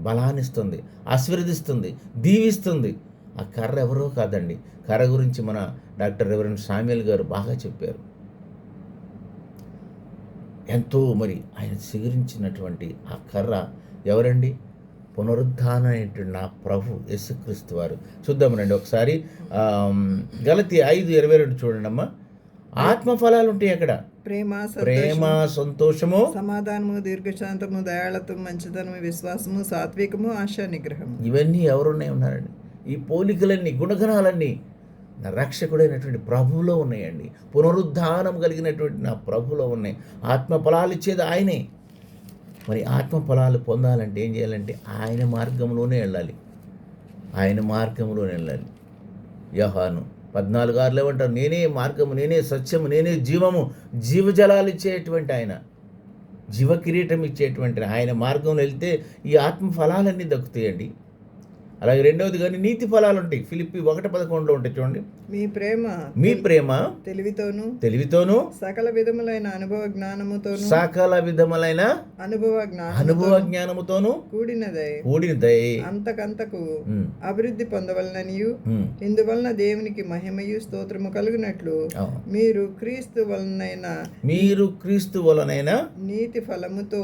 బలాన్నిస్తుంది, ఆశీర్వదిస్తుంది, దీవిస్తుంది. ఆ కర్ర ఎవరో కాదండి. కర్ర గురించి మన డాక్టర్ రెవరెండ్ శామ్యూల్ గారు బాగా చెప్పారు. ఎంతో మరి ఆయన స్వీకరించినటువంటి ఆ కర్ర ఎవరండి? పునరుద్ధానమైనటువంటి నా ప్రభు యేసుక్రీస్తు వారు. చూద్దామనండి ఒకసారి. గలతీ 5:22 చూడండి అమ్మా. ఆత్మఫలాలు ఉంటాయి అక్కడ. ప్రేమ, సంతోషము, సమాధానము, దీర్ఘశాంతము, దయాళత్వం, మంచితనము, విశ్వాసము, సాత్వికము, ఆశా నిగ్రహము. ఇవన్నీ ఎవరున్నాయి ఉన్నారండి? ఈ పోలికలన్నీ, గుణగణాలన్నీ నా రక్షకుడైనటువంటి ప్రభువులో ఉన్నాయండి. పునరుద్ధానం కలిగినటువంటి నా ప్రభువులో ఉన్నాయి. ఆత్మ ఫలాలు ఇచ్చేది ఆయనే. మరి ఆత్మ ఫలాలు పొందాలంటే ఏం చేయాలంటే ఆయన మార్గంలోనే వెళ్ళాలి. ఆయన మార్గంలోనే వెళ్ళాలి. యోహాను 14:6 ఏమంటారు? నేనే మార్గము, నేనే సత్యము, నేనే జీవము, జీవజలాలు ఇచ్చేటువంటి ఆయన, జీవ కిరీటం ఇచ్చేటువంటి ఆయన మార్గంలో వెళ్తే ఈ ఆత్మ ఫలాలన్నీ దక్కుతాయండి. అలాగే రెండవది కానీ నీతి ఫలాలు ఉంటాయి. ఫిలిప్పి 1:11 ఉంటాయి చూడండి. మీ ప్రేమ తెలివితోను సకల విధములైన అనుభవ జ్ఞానముతోను కూడినదై అంతకంతకు అభివృద్ధి పొందవలననియు, ఇందువలన దేవునికి మహిమయు స్తోత్రము కలుగునట్లు మీరు క్రీస్తు వలనైన నీతి ఫలముతో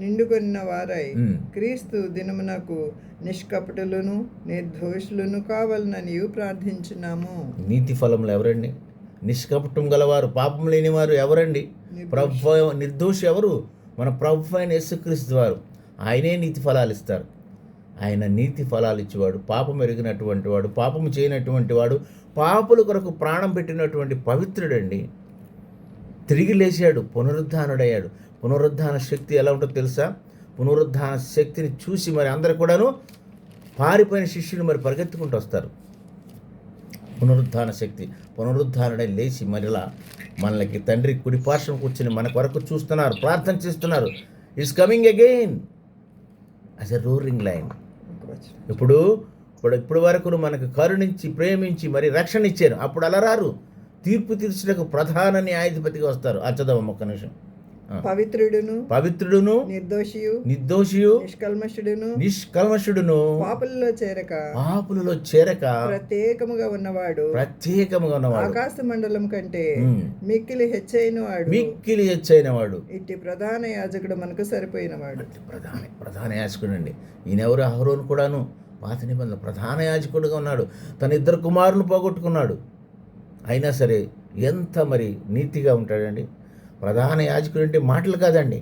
నిండుకొన్న వారై క్రీస్తు దినమునకు నిష్కపటులను నిర్దోషులను కావాలని ప్రార్థించున్నాము. నీతి ఫలములు ఎవరండి? నిష్కపటం గలవారు, పాపం లేనివారు ఎవరండి? ప్రభు. నిర్దోషి ఎవరు? మన ప్రభు అయిన యేసుక్రీస్తు వారు. ఆయనే నీతి ఫలాలు ఇస్తారు. ఆయన నీతి ఫలాలు ఇచ్చేవాడు, పాపం ఎరిగినటువంటి వాడు, పాపము చేయనటువంటి వాడు, పాపుల కొరకు ప్రాణం పెట్టినటువంటి పవిత్రుడండి. తిరిగి లేచాడు, పునరుద్ధానుడయ్యాడు. పునరుద్ధాన శక్తి ఎలా ఉంటుందో తెలుసా? పునరుద్ధాన శక్తిని చూసి మరి అందరు కూడాను పారిపోయిన శిష్యులు మరి పరిగెత్తుకుంటూ వస్తారు. పునరుద్ధాన శక్తి, పునరుద్ధానుడై లేచి మరిలా మనకి తండ్రి కుడి పార్శ్వం కూర్చుని మన కొరకు చూస్తున్నారు, ప్రార్థన చేస్తున్నారు. It's coming again as a roaring line. ఇప్పుడు వరకు మనకు కరుణించి ప్రేమించి మరి రక్షణ ఇచ్చారు. అప్పుడు అలా రారు, తీర్పు తీర్చుటకు ప్రధాన న్యాయాధిపతిగా వస్తారు. చదవమ్మ ఒక్క నిమిషం. పవిత్రుడును నిర్దోషియు నిష్కల్మషుడును పాపులలో చేరక ప్రత్యేకముగా ఉన్నవాడు ఆకాశ మండలం కంటే మిక్కిలి హెచ్చైన వాడు ఇట్టి ప్రధాన యాజకుడు మనకు సరిపోయినవాడు. ప్రధాన యాజకుడు అండి ఈయన. ఎవరు? అహరోను కూడాను పాత నిబంధన ప్రధాన యాజకుడుగా ఉన్నాడు. తన 2 కుమారులను పోగొట్టుకున్నాడు. అయినా సరే ఎంత మరి నీతిగా ఉంటాడండి. ప్రధాన యాజకుడు అంటే మాటలు కాదండి,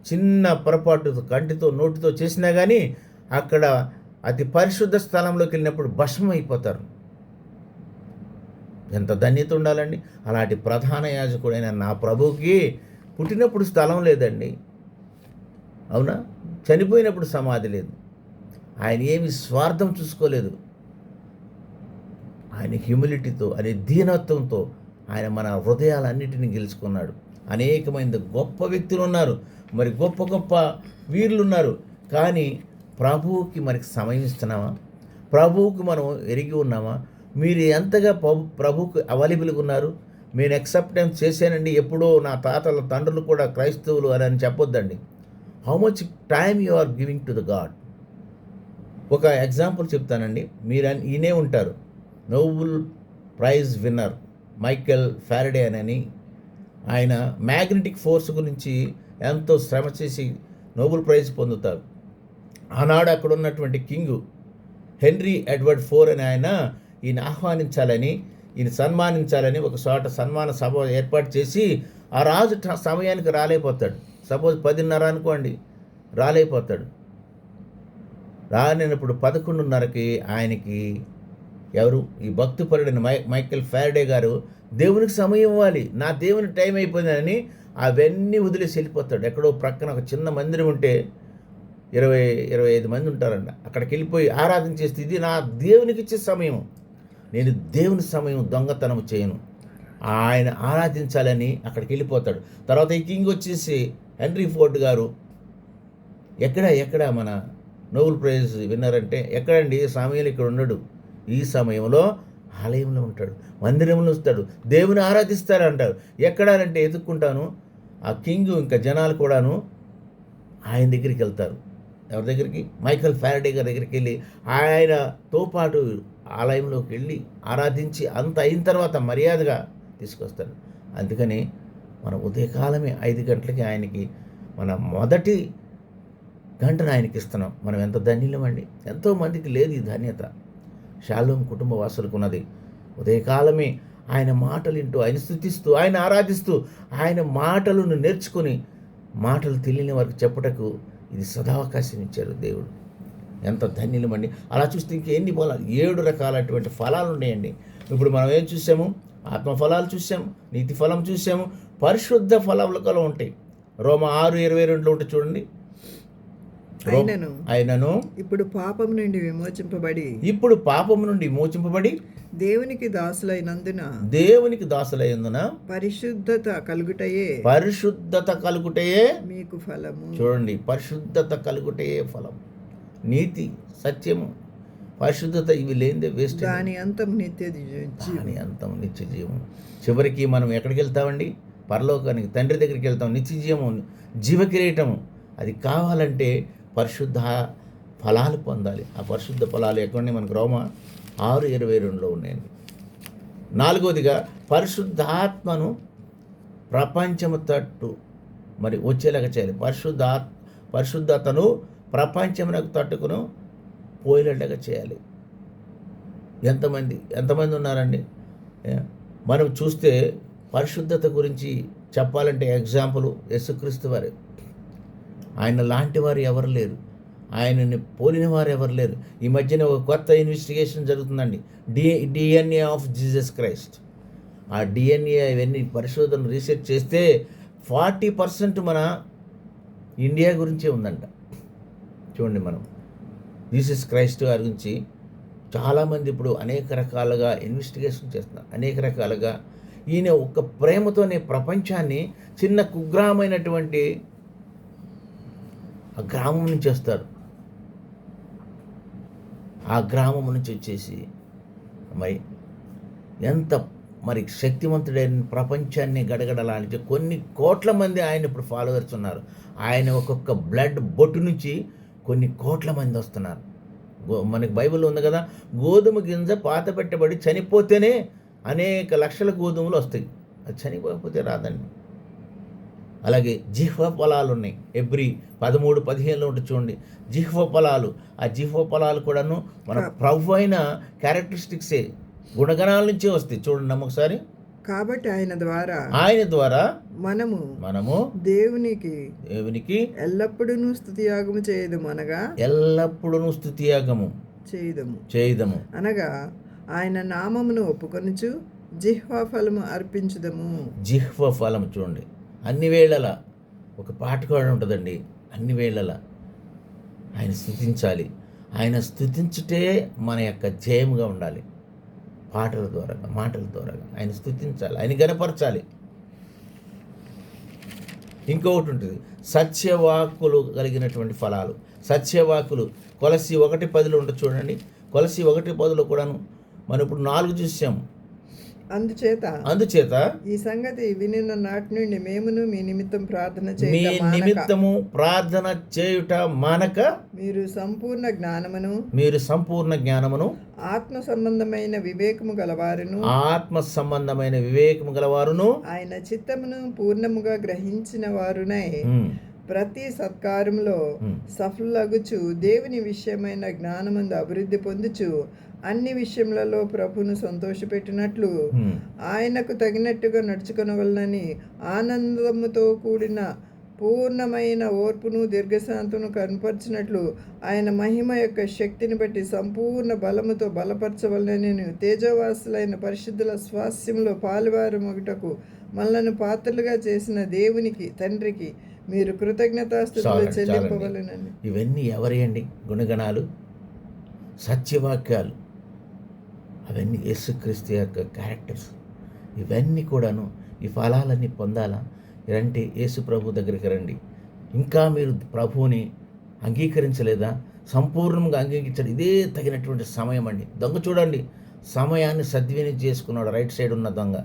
చిన్న పొరపాటు కంటితో నోటితో చేసినా కానీ అక్కడ అతి పరిశుద్ధ స్థలంలోకి వెళ్ళినప్పుడు భస్మం అయిపోతారు. ఎంత ధన్యత ఉండాలండి. అలాంటి ప్రధాన యాజకుడైన నా ప్రభువుకి పుట్టినప్పుడు స్థలం లేదండి, అవునా? చనిపోయినప్పుడు సమాధి లేదు. ఆయన ఏమి స్వార్థం చూసుకోలేదు. ఆయన హ్యూమిలిటీతో, అనే దీనత్వంతో ఆయన మన హృదయాలన్నిటిని గెలుచుకున్నాడు. అనేకమైన గొప్ప వ్యక్తులు ఉన్నారు, మరి గొప్ప గొప్ప వీరులు ఉన్నారు. కానీ ప్రభువుకి మనకి సమయం ఇస్తున్నామా? ప్రభువుకి మనం ఎరిగి ఉన్నామా? మీరు ఎంతగా ప్రభువుకి అవైలబుల్గా ఉన్నారు? నేను యాక్సెప్టెన్స్ చేశానండి, ఎప్పుడో నా తాతల తండ్రులు కూడా క్రైస్తవులు అని చెప్పొద్దండి. How much time you are giving to the God. ఒక ఎగ్జాంపుల్ చెప్తానండి. మీరు ఈయనే ఉంటారు, Nobel prize winner Michael Faraday అని. ఆయన మ్యాగ్నెటిక్ ఫోర్స్ గురించి ఎంతో శ్రమ చేసి నోబెల్ ప్రైజ్ పొందుతారు. ఆనాడు అక్కడ ఉన్నటువంటి కింగు హెన్రీ ఎడ్వర్డ్ ఫోర్ అని ఆయన ఈయన ఆహ్వానించాలని, ఈయన సన్మానించాలని ఒక చోట సన్మాన సభ ఏర్పాటు చేసి ఆ రాజు సమయానికి రాలేకపోతాడు. సపోజ్ 10:30 అనుకోండి, రాలేకపోతాడు. రానినప్పుడు 11:30కి ఆయనకి ఎవరు ఈ భక్తిపరుడైన మైకేల్ ఫారడే గారు దేవునికి సమయం ఇవ్వాలి, నా దేవుని టైం అయిపోయిందని అవన్నీ వదిలేసి వెళ్ళిపోతాడు. ఎక్కడో ప్రక్కన ఒక చిన్న మందిరం ఉంటే 20-25 మంది ఉంటారంట. అక్కడికి వెళ్ళిపోయి ఆరాధన చేస్తే ఇది నా దేవునికి ఇచ్చే సమయం, నేను దేవుని సమయం దొంగతనం చేయను, ఆయన ఆరాధించాలని అక్కడికి వెళ్ళిపోతాడు. తర్వాత ఈ కింగ్ వచ్చేసి హెన్రీ ఫోర్డ్ గారు ఎక్కడ మన నోబెల్ ప్రైజ్ విన్నరంటే ఎక్కడండి, సమయంలో ఇక్కడ ఉండడు, ఈ సమయంలో ఆలయంలో ఉంటాడు, మందిరంలో వస్తాడు, దేవుని ఆరాధిస్తాడు అంటారు. ఎక్కడానంటే ఎదుక్కుంటాను. ఆ కింగ్ ఇంకా జనాలు కూడాను ఆయన దగ్గరికి వెళ్తారు. ఎవరి దగ్గరికి? మైకేల్ ఫారడే గారి దగ్గరికి వెళ్ళి ఆయనతో పాటు ఆలయంలోకి వెళ్ళి ఆరాధించి అంత అయిన తర్వాత మర్యాదగా తీసుకొస్తాడు. అందుకని మనం ఉదయకాలమే 5 గంటలకి ఆయనకి మన మొదటి గంటను ఆయనకి ఇస్తున్నాం. మనం ఎంత ధన్యులమండి. ఎంతోమందికి లేదు ఈ ధన్యత. షాలోమ్ కుటుంబ వాసులకు ఉన్నది. ఉదయకాలమే ఆయన మాటలు వింటూ, ఆయన స్తుతిస్తూ, ఆయన ఆరాధిస్తూ, ఆయన మాటలను నేర్చుకుని మాటలు తెలియని వారికి చెప్పుటకు ఇది సదావకాశం ఇచ్చారు దేవుడు. ఎంత ధన్యులమండి. అలా చూస్తే ఇంకెన్ని ఫలాలు, 7 రకాలటువంటి ఫలాలు ఉన్నాయండి. ఇప్పుడు మనం ఏం చూసాము? ఆత్మఫలాలు చూసాము, నీతి ఫలం చూసాము, పరిశుద్ధ ఫలాలు కూడా ఉంటాయి. రోమా 6:22 ఉంటుంది చూడండి. ఆయనను ఇప్పుడు పాపం నుండి విమోచింపబడి దేవునికి దాసులైనందున పరిశుద్ధత కలుగుటయే మీకు ఫలము. చూడండి, పరిశుద్ధత కలుగుటయే ఫలం. నీతి, సత్యము, పరిశుద్ధత ఇవి లేనిదే వేస్ట్. దాని అంతం నిత్య జీవం. చివరికి మనం ఎక్కడికి వెళ్తామండి? పరలోకానికి, తండ్రి దగ్గరికి వెళ్తాం. నిత్య జీవము, జీవ కిరీటము. అది కావాలంటే పరిశుద్ధ ఫలాలు పొందాలి. ఆ పరిశుద్ధ ఫలాలు ఎక్కడున్నాయి? మనకు రోమా 6:22 ఉన్నాయండి. 4వదిగా పరిశుద్ధాత్మను ప్రపంచము తట్టు మరి వచ్చేలాగా చేయాలి. పరిశుద్ధతను ప్రపంచమునకు తట్టుకును పోయేలాగా చేయాలి. ఎంతమంది ఉన్నారండి? మనం చూస్తే పరిశుద్ధత గురించి చెప్పాలంటే ఎగ్జాంపుల్ యేసుక్రీస్తు వారే. ఆయన లాంటి వారు ఎవరు లేరు, ఆయనని పోలిన వారు ఎవరు లేరు. ఈ మధ్యన ఒక కొత్త ఇన్వెస్టిగేషన్ జరుగుతుందండి, డిఎన్ఏ ఆఫ్ జీసస్ క్రైస్ట్. ఆ డిఎన్ఏ ఇవన్నీ పరిశోధన రీసెర్చ్ చేస్తే 40% మన ఇండియా గురించే ఉందంట. చూడండి, మనం జీసస్ క్రైస్ట్ గారి గురించి చాలామంది ఇప్పుడు అనేక రకాలుగా ఇన్వెస్టిగేషన్ చేస్తున్నారు. అనేక రకాలుగా ఈయన ఒక ప్రేమతోనే ప్రపంచాన్ని చిన్న కుగ్రామైనటువంటి ఆ గ్రామం నుంచి వస్తారు. ఆ గ్రామం నుంచి వచ్చేసి ఎంత శక్తివంతుడైన ప్రపంచాన్ని గడగడలాడించే కొన్ని కోట్ల మంది ఆయన ఇప్పుడు ఫాలోవర్స్ ఉన్నారు. ఆయన ఒక్కొక్క బ్లడ్ బొట్టు నుంచి కొన్ని కోట్ల మంది వస్తున్నారు. మనకి బైబిల్లో ఉంది కదా, గోధుమ గింజ పాత పెట్టబడి చనిపోతేనే అనేక లక్షల గోధుమలు వస్తాయి, అది చనిపోకపోతే రాదండి. అలాగే జిహ్వ ఫలాలు ఉన్నాయి. ఎబ్రి 13-15 ఉంటుంది చూడండి, జిహ్వ ఫలాలు. ఆ జిహ్వ ఫలాలు కూడాను మన ప్రభు అయిన క్యారెక్టరిస్టిక్సే, గుణగణాల నుంచే వస్తాయి. చూడండి ఒకసారి. కాబట్టి ఆయన ద్వారా మనము దేవునికి ఎల్లప్పుడూ స్తుతియాగము చేయదము అనగా ఆయన నామమును ఒప్పుకొనుచు జిహ్వ ఫలము అర్పించుదము. జిహ్వ ఫలము చూడండి, అన్ని వేళలా ఒక పాట కూడా ఉంటుందండి. అన్ని వేళలా ఆయన స్తుతించాలి. ఆయన స్తుతించుటే మన యొక్క జయముగా ఉండాలి. పాటల ద్వారా, మాటల ద్వారా ఆయన స్తుతించాలి, ఆయన గణపరచాలి. ఇంకొకటి ఉంటుంది, సత్యవాక్కులు కలిగినటువంటి ఫలాలు. సత్యవాక్కులు కొలసి 1:10 ఉంటుంది చూడండి. కొలసి 1:10 కూడాను మనం ఇప్పుడు 4 చూసాము. అందుచేత ఈ సంగతి వినిన నాటి నుండి మేమును మీ నిమిత్తం ప్రార్థన చేయుట మానక మీరు సంపూర్ణ జ్ఞానమును ఆత్మ సంబంధమైన వివేకము గలవారును ఆయన చిత్తమును పూర్ణముగా గ్రహించిన వారునై ప్రతి సత్కారంలో సఫలగుచు దేవుని విషయమైన జ్ఞానమందు అభివృద్ధి పొందుచు అన్ని విషయములలో ప్రభును సంతోషపెట్టినట్లు ఆయనకు తగినట్టుగా నడుచుకొనవలనని ఆనందముతో కూడిన పూర్ణమైన ఓర్పును దీర్ఘశాంతను కనపరిచినట్లు ఆయన మహిమ యొక్క శక్తిని బట్టి సంపూర్ణ బలముతో బలపరచవలనని తేజవాసులైన పరిశుద్ధుల స్వాస్యంలో పాలువారమొగటకు మనలను పాత్రలుగా చేసిన దేవునికి తండ్రికి మీరు కృతజ్ఞతాస్తుతులు చెల్లింపవలెనని. ఇవన్నీ ఎవరి అండి? గుణగణాలు, సత్యవాక్యాలు, అవన్నీ యేసుక్రీస్తు యొక్క క్యారెక్టర్స్. ఇవన్నీ కూడాను ఈ ఫలాలన్నీ పొందాలా అంటే యేసు ప్రభు దగ్గరికి రండి. ఇంకా మీరు ప్రభువుని అంగీకరించలేదా? సంపూర్ణంగా అంగీకరించాలి. ఇదే తగినటువంటి సమయం అండి. దొంగ చూడండి, సమయాన్ని సద్వినియోగం చేసుకున్నాడు. రైట్ సైడ్ ఉన్న దొంగ.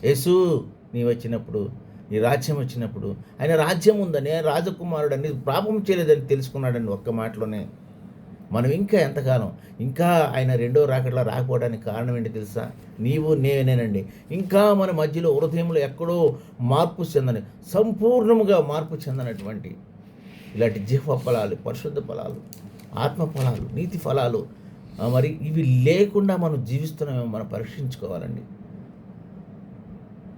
యేసు నీ వచ్చినప్పుడు, నీ రాజ్యం వచ్చినప్పుడు, ఆయన రాజ్యం ఉందని, రాజకుమారుడని, పాపం చేయలేదని తెలుసుకున్నాడండి ఒక్క మాటలోనే. మనం ఇంకా ఎంతకాలం ఇంకా ఆయన రెండో రాకట్లా రాకపోవడానికి కారణం ఏంటి తెలుసా? నీవు నేనేనండి. ఇంకా మన మధ్యలో హృదయంలో ఎక్కడో మార్పు చెందని, సంపూర్ణముగా మార్పు చెందనటువంటి ఇలాంటి జీవ ఫలాలు, పరిశుద్ధ ఫలాలు, ఆత్మ ఫలాలు, నీతి ఫలాలు మరి ఇవి లేకుండా మనం జీవిస్తున్నామేమో మనం పరీక్షించుకోవాలండి.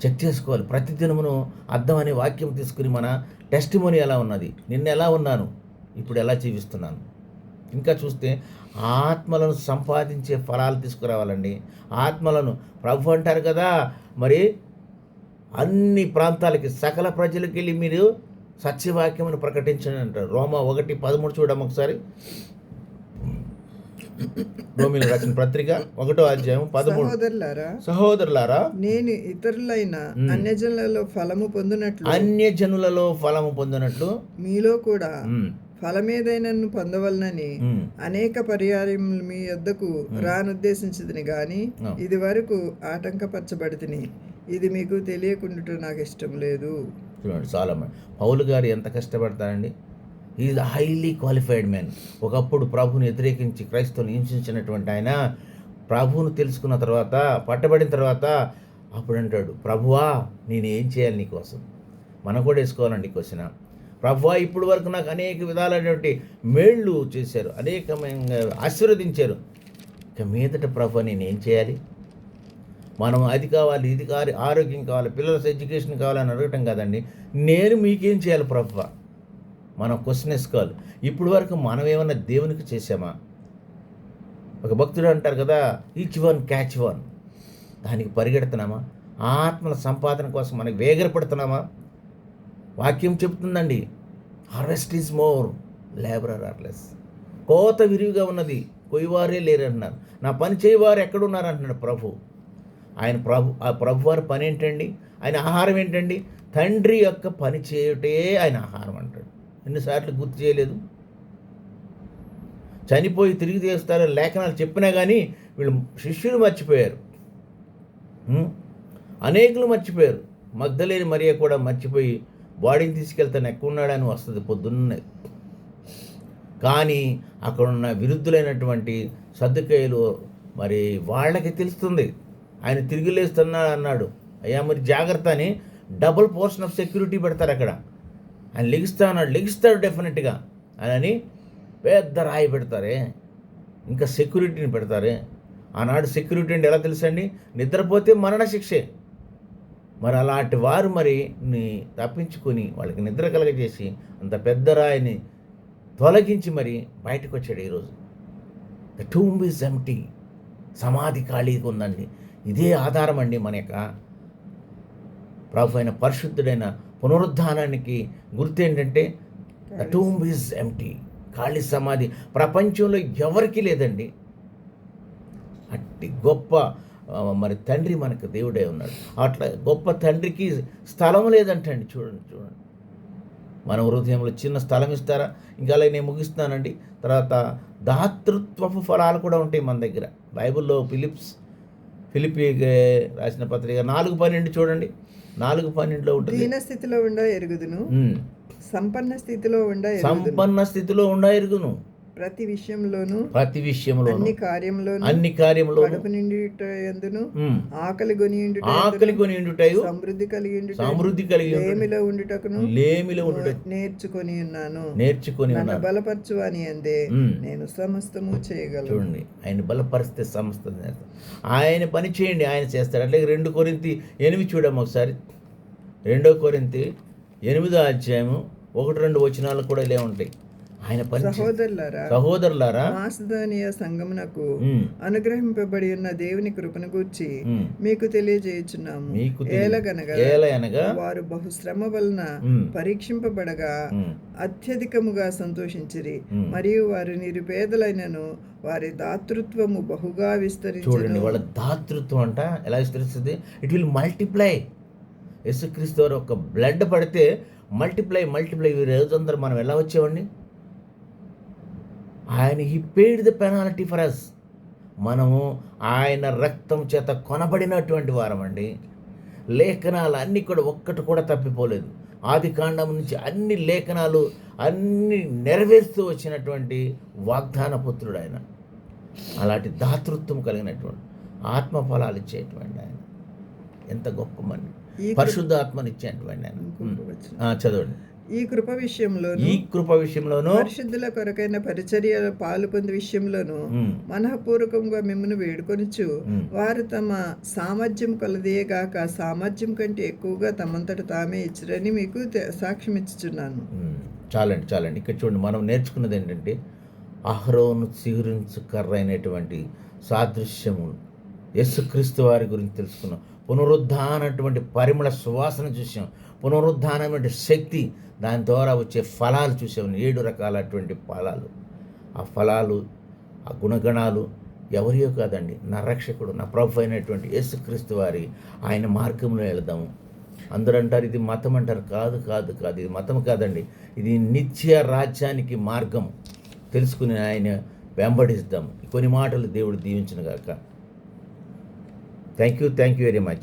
చెక్ చేసుకోవాలి. ప్రతిదినమును అర్థం అనే వాక్యం తీసుకుని మన టెస్టిమోనీ ఎలా ఉన్నది, నిన్న ఎలా ఉన్నాను, ఇప్పుడు ఎలా జీవిస్తున్నాను. ఇంకా చూస్తే ఆత్మలను సంపాదించే ఫలాలు తీసుకురావాలండి. ఆత్మలను ప్రభు అంటారు కదా, మరి అన్ని ప్రాంతాలకి సకల ప్రజలకి వెళ్ళి మీరు సత్యవాక్యమును ప్రకటించండి అంటారు. రోమా 1:13 చూడము ఒకసారి. రోమిలకు రాసిన పత్రిక 1వ అధ్యాయం 13. సహోదరులారా, నేను ఇతరులైన అన్యజనులలో ఫలము పొందినట్లు మీలో కూడా ఫలమేదైనను పొందవలనని అనేక పర్యాయములు మీ యొద్దకు రానుద్దేశించదని గాని ఇది వరకు ఆటంకపరచబడితిని. ఇది మీకు తెలియకుండా నాకు ఇష్టం లేదు. చూడండి, సొలొమన్ పౌలు గారు ఎంత కష్టపడతారండి. Is highly qualified man. ఒకప్పుడు ప్రభువుని వ్యతిరేకించి క్రైస్తవుని హింసించినటువంటి ఆయన ప్రభువును తెలుసుకున్న తర్వాత, పట్టబడిన తర్వాత అప్పుడు అంటాడు, ప్రభువా నేనేం చేయాలి నీకోసం? మనం కూడా వేసుకోవాలండి క్వశ్చన్. ప్రభువా ఇప్పుడు వరకు నాకు అనేక విధాలైనటువంటి మేళ్ళు చేశారు, అనేకమైన ఆశీర్వదించారు, ఇక మీదట ప్రభువా నేనేం చేయాలి? మనం అది కావాలి, ఇది కావాలి, ఆరోగ్యం కావాలి, పిల్లల ఎడ్యుకేషన్ కావాలని అడగటం కాదండి. నేను మీకేం చేయాలి ప్రభువా? మనం క్వశ్చన్ వేసుకోవాలి. ఇప్పుడు వరకు మనం ఏమన్నా దేవునికి చేసామా? ఒక భక్తుడు అంటారు కదా, ఈచ్ వన్ క్యాచ్ వన్. దానికి పరిగెడుతున్నామా? ఆత్మల సంపాదన కోసం మనకి వేగరపడుతున్నామా? వాక్యం చెబుతుందండి, harvest is more, labourer are less. కోత విరివిగా ఉన్నది, కొయ్యవారే లేరంటున్నారు. నా పని చేయవారు ఎక్కడున్నారు అంటున్నాడు ప్రభు. ఆ ప్రభువారి పని ఏంటండి? ఆయన ఆహారం ఏంటండి? తండ్రి యొక్క పని చేయుటే ఆయన ఆహారం అంటాడు. ఎన్నిసార్లు గుర్తు చేయలేదు? చనిపోయి తిరిగి తీస్తారని లేఖనాలు చెప్పినా కానీ వీళ్ళు శిష్యులు మర్చిపోయారు, అనేకులు మర్చిపోయారు. మగ్దలేని మరియ కూడా మర్చిపోయి బాడీని తీసుకెళ్తాను ఎక్కున్నాడని వస్తుంది పొద్దున్నే. కానీ అక్కడున్న విరుద్ధులైనటువంటి సద్దుకాయలు మరి వాళ్ళకి తెలుస్తుంది ఆయన తిరిగి లేస్తున్నాడు అన్నాడు. అయ్యా మరి జాగ్రత్త అని డబుల్ పోర్షన్ ఆఫ్ సెక్యూరిటీ పెడతారు అక్కడ. ఆయన లెగిస్తాడు డెఫినెట్గా అని పెద్ద రాయి పెడతారే, ఇంకా సెక్యూరిటీని పెడతారే. ఆనాడు సెక్యూరిటీ అంటే ఎలా తెలుసండి? నిద్రపోతే మరణ శిక్షే. మరి అలాంటి వారు మరి తప్పించుకొని వాళ్ళకి నిద్ర కలగజేసి అంత పెద్ద రాయిని తొలగించి మరి బయటకు వచ్చాడు. ఈరోజు ద టూంబ్ ఈజ్ ఎంప్టీ, సమాధి ఖాళీగా ఉందండి. ఇదే ఆధారం అండి మన యొక్క ప్రభు అయిన పరిశుద్ధుడైన పునరుద్ధానానికి గుర్తు ఏంటంటే ద టూంబ్ ఈజ్ ఎంప్టీ, ఖాళీ సమాధి ప్రపంచంలో ఎవరికీ లేదండి. అట్టి గొప్ప మరి తండ్రి మనకు దేవుడే ఉన్నాడు. అట్లా గొప్ప తండ్రికి స్థలం లేదంటండి. చూడండి, మన హృదయంలో చిన్న స్థలం ఇస్తారా? ఇంకా అలా నేను ముగిస్తున్నానండి. తర్వాత దాతృత్వపు ఫలాలు కూడా ఉంటాయి మన దగ్గర. బైబిల్లో ఫిలిప్పీ రాసిన పత్రిక 4:12 చూడండి. 4:12 ఉంటుంది. దీన స్థితిలో ఉండ ఎరుగుదును, సంపన్న స్థితిలో ఉండ ఎరుగును. ప్రతి విషయంలోను ప్రతి విషయంలోను అన్ని కార్యంలోను అన్ని కార్యములోను కడుపు నిండుట ఎందును ఉమ్, ఆకలి కొనియుండుట ఆకలి కొని ఉండుటయు సమృద్ధి కలిగి సమృద్ధి కలిగి ఉండుట, లేమిలో ఉండుటకును లేమిలో ఉండుట నేర్చుకొని ఉన్నాను. నేర్చుకొని నన్ను ఉన్నారు. బలపరచు అని అందే ఉమ్. నేను సమస్తము చేయగలను. చూడండి, ఆయన బలపరిస్తే సమస్తం చేస్తాడు. ఆయన పని చేయండి, ఆయన చేస్తాడు. అట్లాగే 2 కొరింథీ 8 చూడము ఒకసారి. 2 కొరింథీ 8వ అధ్యాయము 1-2 వచనాలు కూడా ఇలా ఉంటాయి. ఆయన పని సహోదరులారా మాసిదోనియ సంఘమునకు ఉమ్, అనుగ్రహింపబడి ఉన్న దేవుని కృపను గూర్చి ఉమ్, మీకు తెలియజేయుచున్నాము. ఏలగనగా ఏలయనగా వారు బహుశ్రమ వలన ఉమ్, పరీక్షింపబడగా ఉమ్, అత్యధికముగా సంతోషించిరి. ఉమ్. మరియు వారు నిరుపేదలైనను వారి దాతృత్వము బహుగా చూడండి, విస్తరించును. వాళ్ళ దాతృత్వం అంట ఎలా విస్తరిస్తుంది? It will multiply. యేసుక్రీస్తు వారు ఒక బ్లడ్ పడితే మల్టిప్లై. ఈ రోజందరూ మనం ఎలా వచ్చేవాడిని? ఆయన he paid the penalty for us. మనము ఆయన రక్తం చేత కొనబడినటువంటి వారమండి. లేఖనాలు అన్నీ కూడా ఒక్కటి కూడా తప్పిపోలేదు. ఆది కాండం నుంచి అన్ని లేఖనాలు అన్ని నెరవేరుస్తూ వచ్చినటువంటి వాగ్దాన పుత్రుడు ఆయన. అలాంటి దాతృత్వం కలిగినటువంటి ఆత్మ ఫలాలు ఇచ్చేటువంటి ఆయన ఎంత గొప్ప మంది. పరిశుద్ధ ఆత్మనిచ్చేటువంటి ఆయన. చదవండి. ఈ కృప విషయంలోను ఈ కృప విషయంలోను పరిశుద్ధుల కొరకైన పరిచర్య పాలు పొంది విషయంలోను మనఃపూర్వకంగా మిమ్మల్ని వేడుకొనుచు వారు తమ సామర్థ్యం కొలదేగాక సామర్థ్యం కంటే ఎక్కువగా తమంతట తామే ఇచ్చిరని మీకు సాక్ష్యం ఇచ్చుచున్నాను. చాలండి. ఇక్కడ చూడండి, మనం నేర్చుకున్నది ఏంటంటే అహరోను చిగురించు కర్ర అయినటువంటి సాదృశ్యము యేసుక్రీస్తు వారి గురించి తెలుసుకున్నాం. పునరుద్ధానటువంటి పరిమళ సువాసన చూసాం. పునరుద్ధానమైన శక్తి, దాని ద్వారా వచ్చే ఫలాలు చూసాం. 7 రకాలటువంటి ఫలాలు. ఆ ఫలాలు, ఆ గుణగణాలు ఎవరియో కాదండి, నా రక్షకుడు, నా ప్రభు అయినటువంటి యేసుక్రీస్తు వారి ఆయన మార్గంలో వెళదాము. అందరూ అంటారు ఇది మతం అంటారు. కాదు, ఇది మతం కాదండి. ఇది నిత్య రాజ్యానికి మార్గం. తెలుసుకుని ఆయన వెంబడిస్తాము. కొన్ని మాటలు దేవుడు దీవించును గాక. Thank you very much.